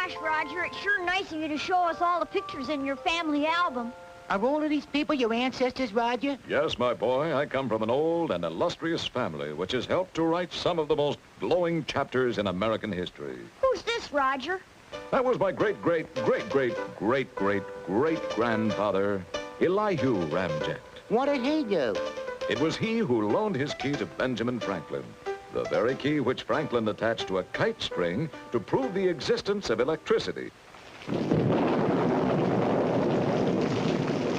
Gosh, Roger, it's sure nice of you to show us all the pictures in your family album. Are all of these people your ancestors, Roger? Yes, my boy. I come from an old and illustrious family which has helped to write some of the most glowing chapters in American history. Who's this, Roger? That was my great-great-great-great-great-great-grandfather, Elihu Ramjet. What did he do? It was he who loaned his key to Benjamin Franklin, the very key which Franklin attached to a kite string to prove the existence of electricity.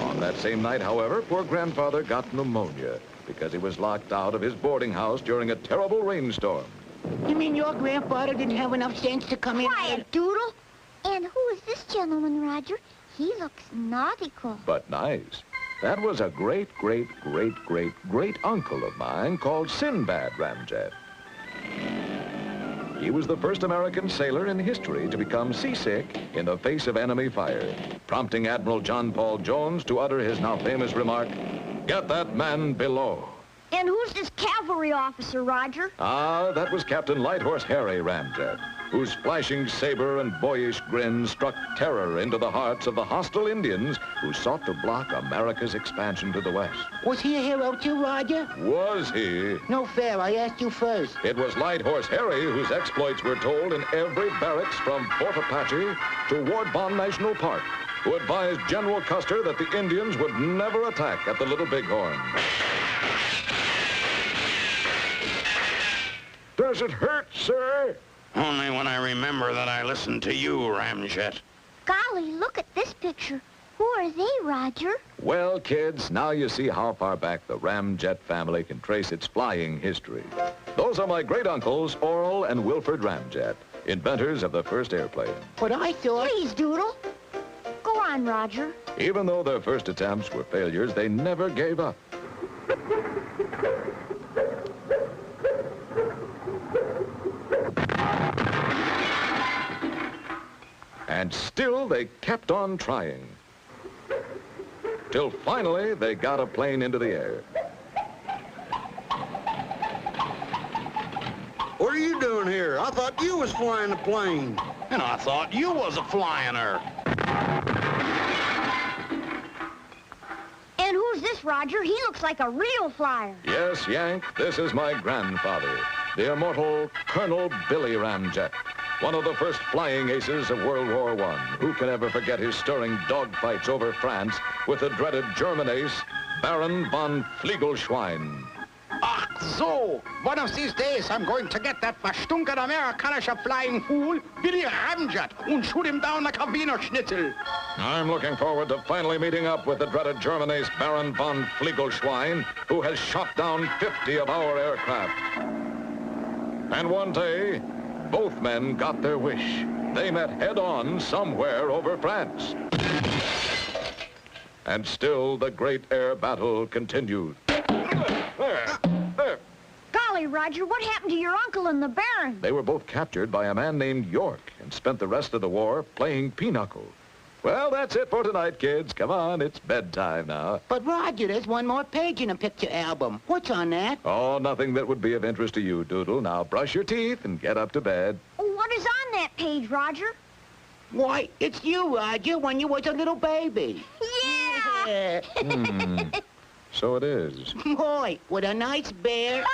On that same night, however, poor grandfather got pneumonia because he was locked out of his boarding house during a terrible rainstorm. You mean your grandfather didn't have enough sense to come in? Quiet, Doodle. And who is this gentleman, Roger? He looks nautical. But nice. That was a great-great-great-great-great-uncle of mine called Sinbad Ramjet. He was the first American sailor in history to become seasick in the face of enemy fire, prompting Admiral John Paul Jones to utter his now famous remark, "Get that man below." And who's this cavalry officer, Roger? Ah, that was Captain Light Horse Harry Ramjet, whose flashing saber and boyish grin struck terror into the hearts of the hostile Indians who sought to block America's expansion to the west. Was he a hero too, Roger? Was he? No fair, I asked you first. It was Light Horse Harry whose exploits were told in every barracks from Fort Apache to Ward Bond National Park, who advised General Custer that the Indians would never attack at the Little Bighorn. Does it hurt, sir? Only when I remember that I listened to you, Ramjet. Golly, look at this picture. Who are they, Roger? Well, kids, now you see how far back the Ramjet family can trace its flying history. Those are my great-uncles, Oral and Wilford Ramjet, inventors of the first airplane. But I thought... Please, Doodle. Go on, Roger. Even though their first attempts were failures, they never gave up. And still they kept on trying. Till finally they got a plane into the air. What are you doing here? I thought you was flying the plane. And I thought you was a flying her. And who's this, Roger? He looks like a real flyer. Yes, Yank, this is my grandfather, the immortal Colonel Billy Ramjet, one of the first flying aces of World War I. Who can ever forget his stirring dogfights over France with the dreaded German ace, Baron von Fliegelschwein? Ach so, one of these days I'm going to get that verstunken amerikanische flying fool, Billy Ramjet, and shoot him down like a Wiener Schnitzel. I'm looking forward to finally meeting up with the dreaded German ace, Baron von Fliegelschwein, who has shot down 50 of our aircraft. And one day, both men got their wish. They met head-on somewhere over France. And still the great air battle continued. There. Golly, Roger, what happened to your uncle and the Baron? They were both captured by a man named York and spent the rest of the war playing pinochle. Well, that's it for tonight, kids. Come on, it's bedtime now. But Roger, there's one more page in the picture album. What's on that? Oh, nothing that would be of interest to you, Doodle. Now brush your teeth and get up to bed. What is on that page, Roger? Why, it's you, Roger, when you was a little baby. Yeah! So it is. Boy, what a nice bear.